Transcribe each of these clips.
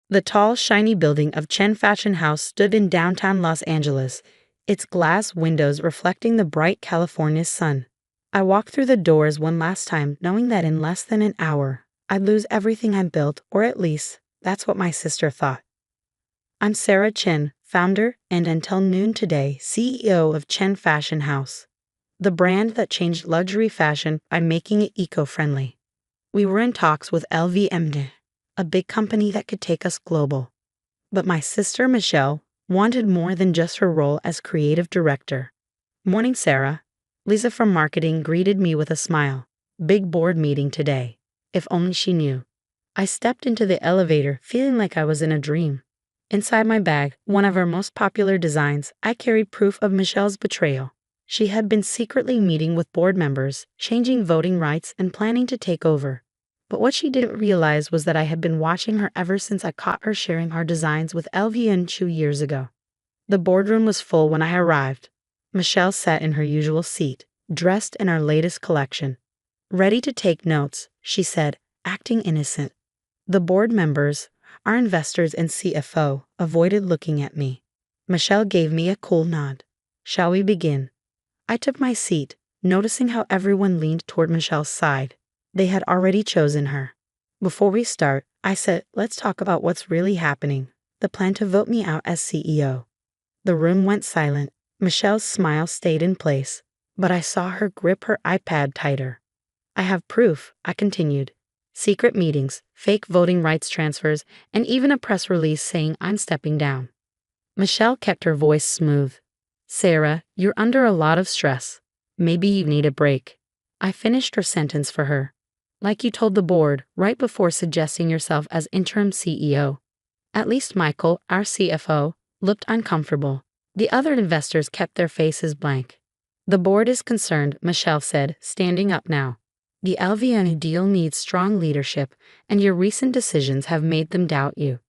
The tall, shiny building of Chen Fashion House stood in downtown Los Angeles, its glass windows reflecting the bright California sun. I walked through the doors one last time, knowing that in less than an hour, I'd lose everything I built, or at least, that's what my sister thought. I'm Sarah Chen, founder and until noon today, CEO of Chen Fashion House, the brand that changed luxury fashion by making it eco-friendly. We were in talks with LVMH, a big company that could take us global. But my sister Michelle wanted more than just her role as creative director. Morning, Sarah. Lisa from marketing greeted me with a smile. Big board meeting today. If only she knew. I stepped into the elevator feeling like I was in a dream. Inside my bag, one of our most popular designs, I carried proof of Michelle's betrayal. She had been secretly meeting with board members, changing voting rights, and planning to take over. But what she didn't realize was that I had been watching her ever since I caught her sharing our designs with LVMH 2 years ago. The boardroom was full when I arrived. Michelle sat in her usual seat, dressed in our latest collection. Ready to take notes, she said, acting innocent. The board members, our investors and CFO, avoided looking at me. Michelle gave me a cool nod. Shall we begin? I took my seat, noticing how everyone leaned toward Michelle's side. They had already chosen her. Before we start, I said, let's talk about what's really happening, the plan to vote me out as CEO. The room went silent. Michelle's smile stayed in place, but I saw her grip her iPad tighter. I have proof, I continued. Secret meetings, fake voting rights transfers, and even a press release saying I'm stepping down. Michelle kept her voice smooth. Sarah, you're under a lot of stress. Maybe you need a break. I finished her sentence for her. Like you told the board, right before suggesting yourself as interim CEO. At least Michael, our CFO, looked uncomfortable. The other investors kept their faces blank. The board is concerned, Michelle said, standing up now. The LVMH deal needs strong leadership, and your recent decisions have made them doubt you.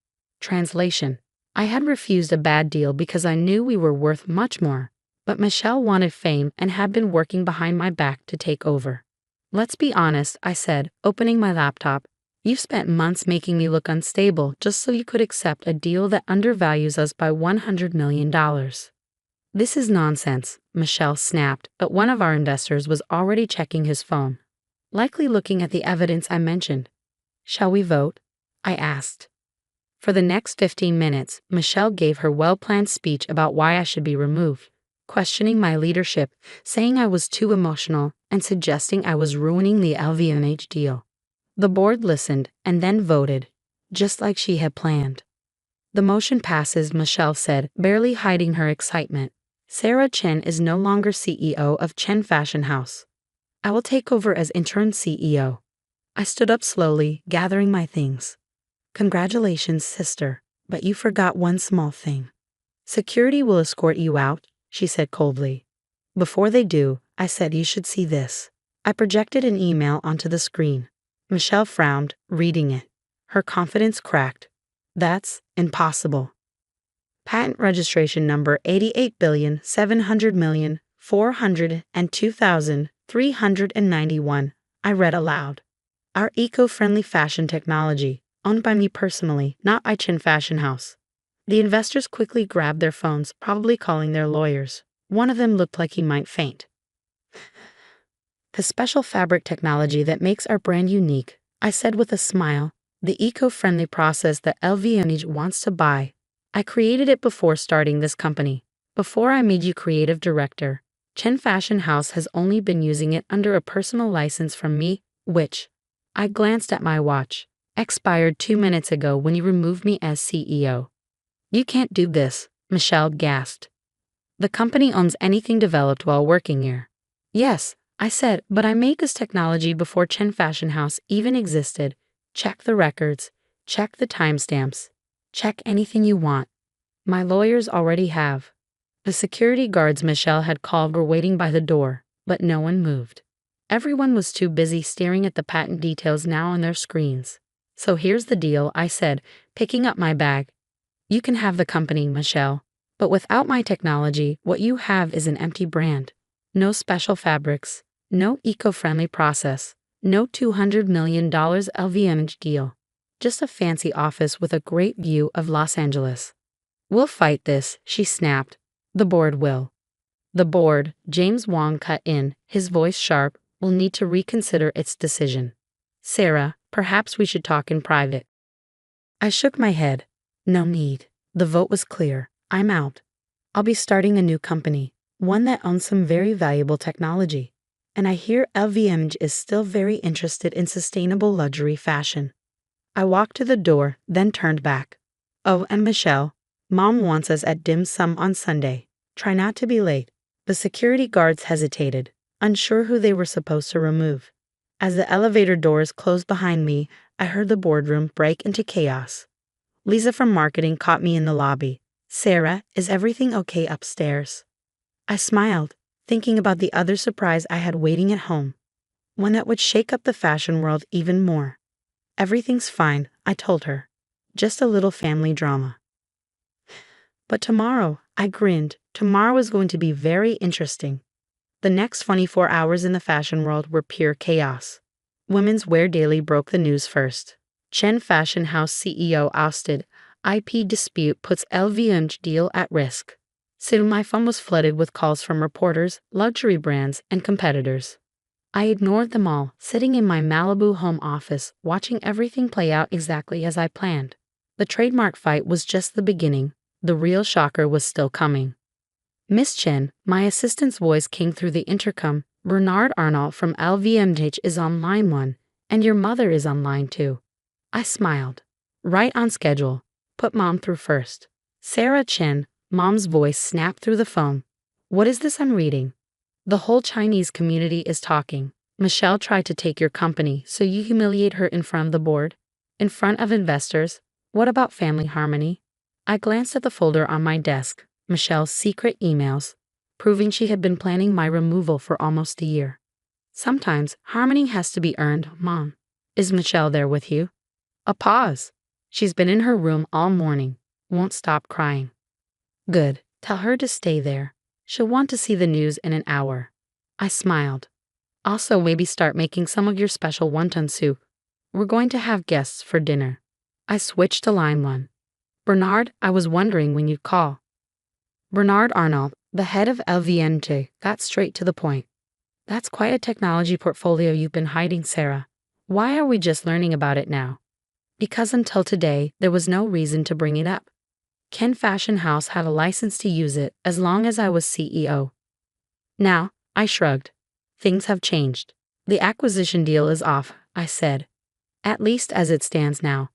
Translation. I had refused a bad deal because I knew we were worth much more, but Michelle wanted fame and had been working behind my back to take over. Let's be honest, I said, opening my laptop. You've spent months making me look unstable just so you could accept a deal that undervalues us by $100 million. This is nonsense, Michelle snapped, but one of our investors was already checking his phone, likely looking at the evidence I mentioned. Shall we vote? I asked. For the next 15 minutes, Michelle gave her well-planned speech about why I should be removed, questioning my leadership, saying I was too emotional, and suggesting I was ruining the LVMH deal. The board listened and then voted, just like she had planned. The motion passes, Michelle said, barely hiding her excitement. Sarah Chen is no longer CEO of Chen Fashion House. I will take over as interim CEO. I stood up slowly, gathering my things. Congratulations, sister, but you forgot one small thing. Security will escort you out, she said coldly. Before they do, I said you should see this. I projected an email onto the screen. Michelle frowned, reading it. Her confidence cracked. That's impossible. Patent registration number 88,700,402,391. I read aloud. Our eco-friendly fashion technology, owned by me personally, not by Chen Fashion House. The investors quickly grabbed their phones, probably calling their lawyers. One of them looked like he might faint. The special fabric technology that makes our brand unique, I said with a smile, the eco-friendly process that LVMH wants to buy. I created it before starting this company. Before I made you creative director, Chen Fashion House has only been using it under a personal license from me, which, I glanced at my watch, expired 2 minutes ago when you removed me as CEO. You can't do this, Michelle gasped. The company owns anything developed while working here. Yes, I said, but I made this technology before Chen Fashion House even existed. Check the records, check the timestamps, check anything you want. My lawyers already have. The security guards Michelle had called were waiting by the door, but no one moved. Everyone was too busy staring at the patent details now on their screens. So here's the deal, I said, picking up my bag. You can have the company, Michelle. But without my technology, what you have is an empty brand. No special fabrics, no eco-friendly process, no $200 million LVMH deal. just a fancy office with a great view of Los Angeles. We'll fight this, she snapped. The board will. The board, James Wong cut in, his voice sharp, will need to reconsider its decision. Sarah, perhaps we should talk in private. I shook my head. No need. The vote was clear. I'm out. I'll be starting a new company, one that owns some very valuable technology. And I hear LVMH is still very interested in sustainable luxury fashion. I walked to the door, then turned back. Oh, and Michelle, Mom wants us at dim sum on Sunday. Try not to be late. The security guards hesitated, unsure who they were supposed to remove. As the elevator doors closed behind me, I heard the boardroom break into chaos. Lisa from marketing caught me in the lobby. Sarah, is everything okay upstairs? I smiled, thinking about the other surprise I had waiting at home, one that would shake up the fashion world even more. Everything's fine, I told her. Just a little family drama. But tomorrow, I grinned, tomorrow is going to be very interesting. The next 24 hours in the fashion world were pure chaos. Women's Wear Daily broke the news first. Chen Fashion House CEO ousted. IP dispute puts LVMH deal at risk. Soon my phone was flooded with calls from reporters, luxury brands, and competitors. I ignored them all, sitting in my Malibu home office, watching everything play out exactly as I planned. The trademark fight was just the beginning. The real shocker was still coming. Miss Chen, my assistant's voice came through the intercom. Bernard Arnault from LVMH is on line 1, and your mother is on line 2. I smiled. Right on schedule. Put Mom through first. Sarah Chen, Mom's voice snapped through the phone. What is this I'm reading? The whole Chinese community is talking. Michelle tried to take your company, so you humiliate her in front of the board? In front of investors? What about family harmony? I glanced at the folder on my desk. Michelle's secret emails, proving she had been planning my removal for almost a year. Sometimes harmony has to be earned, Mom. Is Michelle there with you? A pause. She's been in her room all morning. Won't stop crying. Good. Tell her to stay there. She'll want to see the news in an hour. I smiled. Also, maybe start making some of your special wonton soup. We're going to have guests for dinner. I switched to line 1. Bernard, I was wondering when you'd call. Bernard Arnault, the head of LVMH, got straight to the point. That's quite a technology portfolio you've been hiding, Sarah. Why are we just learning about it now? Because until today, there was no reason to bring it up. Chen Fashion House had a license to use it as long as I was CEO. Now, I shrugged. Things have changed. The acquisition deal is off, I said. At least as it stands now.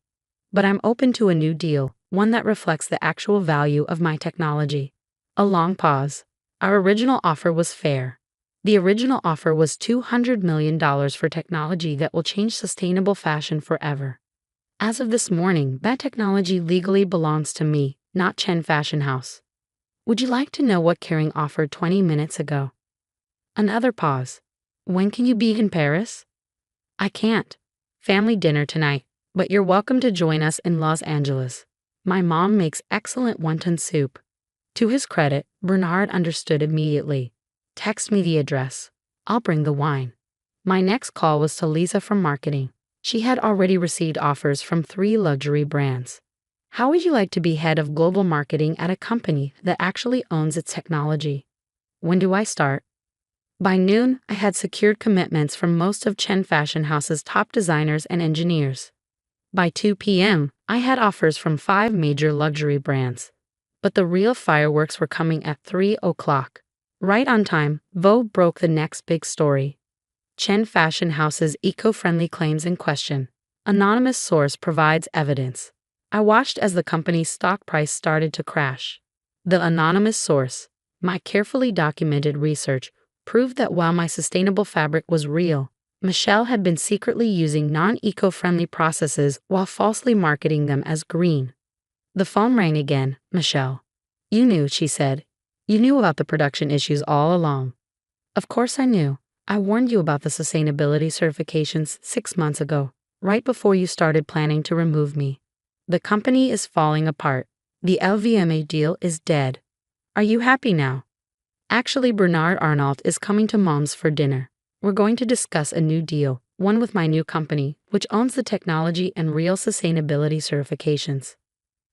But I'm open to a new deal, one that reflects the actual value of my technology. A long pause. Our original offer was fair. The original offer was $200 million for technology that will change sustainable fashion forever. As of this morning, that technology legally belongs to me, not Chen Fashion House. Would you like to know what Kering offered 20 minutes ago? Another pause. When can you be in Paris? I can't. Family dinner tonight, but you're welcome to join us in Los Angeles. My mom makes excellent wonton soup. To his credit, Bernard understood immediately. Text me the address. I'll bring the wine. My next call was to Lisa from marketing. She had already received offers from 3 luxury brands. How would you like to be head of global marketing at a company that actually owns its technology? When do I start? By noon, I had secured commitments from most of Chen Fashion House's top designers and engineers. By 2 p.m., I had offers from 5 major luxury brands. But the real fireworks were coming at 3 o'clock. Right on time, Vogue broke the next big story. Chen Fashion House's eco-friendly claims in question. Anonymous source provides evidence. I watched as the company's stock price started to crash. The anonymous source, my carefully documented research, proved that while my sustainable fabric was real, Michelle had been secretly using non-eco-friendly processes while falsely marketing them as green. The phone rang again. Michelle. You knew, she said. You knew about the production issues all along. Of course I knew. I warned you about the sustainability certifications 6 months ago, right before you started planning to remove me. The company is falling apart. The LVMH deal is dead. Are you happy now? Actually, Bernard Arnault is coming to Mom's for dinner. We're going to discuss a new deal, one with my new company, which owns the technology and real sustainability certifications.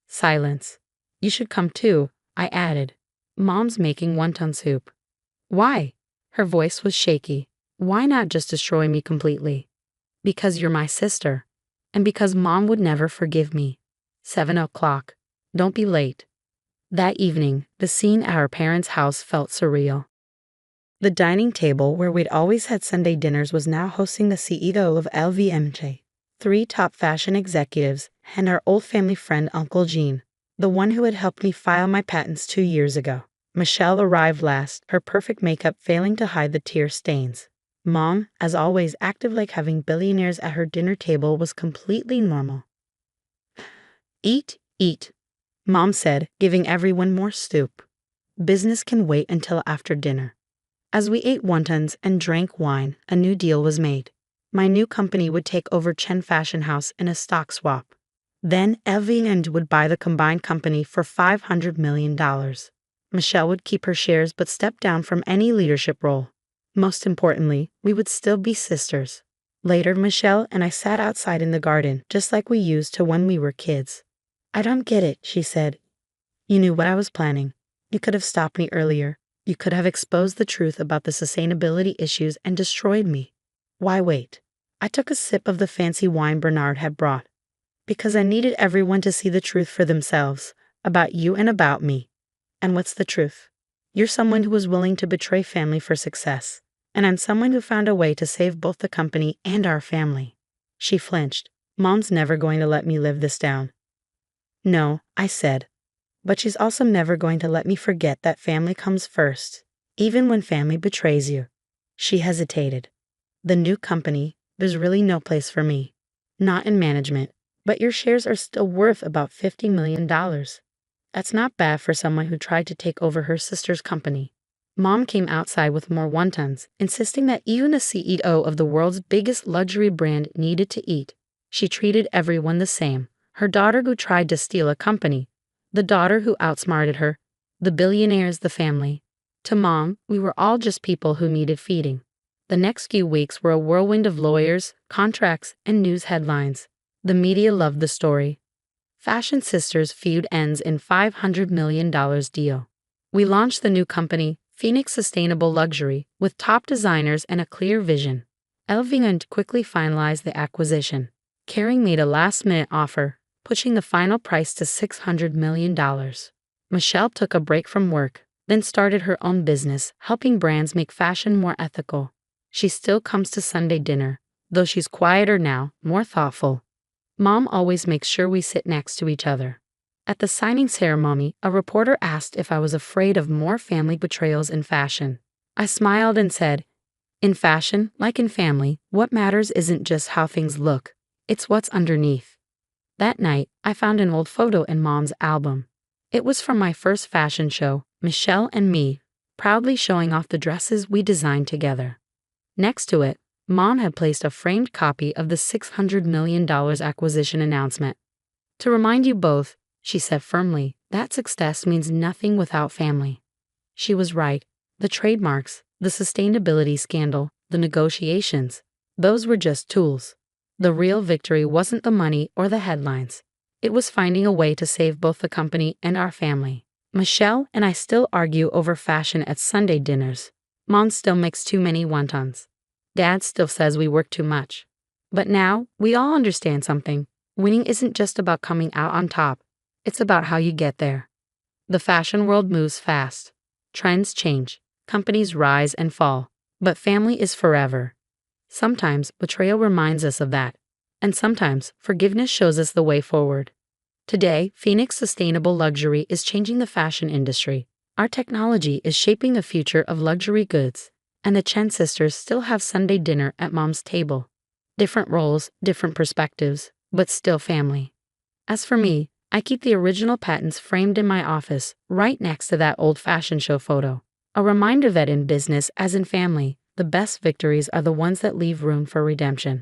Silence. You should come too, I added. Mom's making wonton soup. Why? Her voice was shaky. Why not just destroy me completely? Because you're my sister. And because Mom would never forgive me. 7 o'clock. Don't be late. That evening, the scene at our parents' house felt surreal. The dining table where we'd always had Sunday dinners was now hosting the CEO of LVMH, 3 top fashion executives, and our old family friend Uncle Gene, the one who had helped me file my patents 2 years ago. Michelle arrived last, her perfect makeup failing to hide the tear stains. Mom, as always active like having billionaires at her dinner table, was completely normal. Eat, eat, Mom said, giving everyone more soup. Business can wait until after dinner. As we ate wontons and drank wine, a new deal was made. My new company would take over Chen Fashion House in a stock swap. Then LVMH would buy the combined company for $500 million. Michelle would keep her shares but step down from any leadership role. Most importantly, we would still be sisters. Later, Michelle and I sat outside in the garden, just like we used to when we were kids. I don't get it, she said. You knew what I was planning. You could have stopped me earlier. You could have exposed the truth about the sustainability issues and destroyed me. Why wait? I took a sip of the fancy wine Bernard had brought. Because I needed everyone to see the truth for themselves, about you and about me. And what's the truth? You're someone who was willing to betray family for success. And I'm someone who found a way to save both the company and our family. She flinched. Mom's never going to let me live this down. No, I said. But she's also never going to let me forget that family comes first, even when family betrays you. She hesitated. The new company, there's really no place for me. Not in management, but your shares are still worth about $50 million. That's not bad for someone who tried to take over her sister's company. Mom came outside with more wontons, insisting that even the CEO of the world's biggest luxury brand needed to eat. She treated everyone the same. Her daughter who tried to steal a company, the daughter who outsmarted her, the billionaires, the family. To Mom, we were all just people who needed feeding. The next few weeks were a whirlwind of lawyers, contracts, and news headlines. The media loved the story. Fashion Sisters feud ends in $500 million deal. We launched the new company, Phoenix Sustainable Luxury, with top designers and a clear vision. LVMH quickly finalized the acquisition. Kering made a last-minute offer, pushing the final price to $600 million. Michelle took a break from work, then started her own business, helping brands make fashion more ethical. She still comes to Sunday dinner, though she's quieter now, more thoughtful. Mom always makes sure we sit next to each other. At the signing ceremony, a reporter asked if I was afraid of more family betrayals in fashion. I smiled and said, in fashion, like in family, what matters isn't just how things look, it's what's underneath. That night, I found an old photo in Mom's album. It was from my first fashion show, Michelle and me, proudly showing off the dresses we designed together. Next to it, Mom had placed a framed copy of the $600 million acquisition announcement. To remind you both, she said firmly, that success means nothing without family. She was right. The trademarks, the sustainability scandal, the negotiations, those were just tools. The real victory wasn't the money or the headlines. It was finding a way to save both the company and our family. Michelle and I still argue over fashion at Sunday dinners. Mom still makes too many wontons. Dad still says we work too much. But now, we all understand something. Winning isn't just about coming out on top. It's about how you get there. The fashion world moves fast. Trends change. Companies rise and fall. But family is forever. Sometimes betrayal reminds us of that, and sometimes forgiveness shows us the way forward. Today, Phoenix Sustainable Luxury is changing the fashion industry. Our technology is shaping the future of luxury goods, and the Chen sisters still have Sunday dinner at Mom's table. Different roles, different perspectives, but still family. As for me, I keep the original patents framed in my office, right next to that old fashion show photo. A reminder that in business, as in family, the best victories are the ones that leave room for redemption.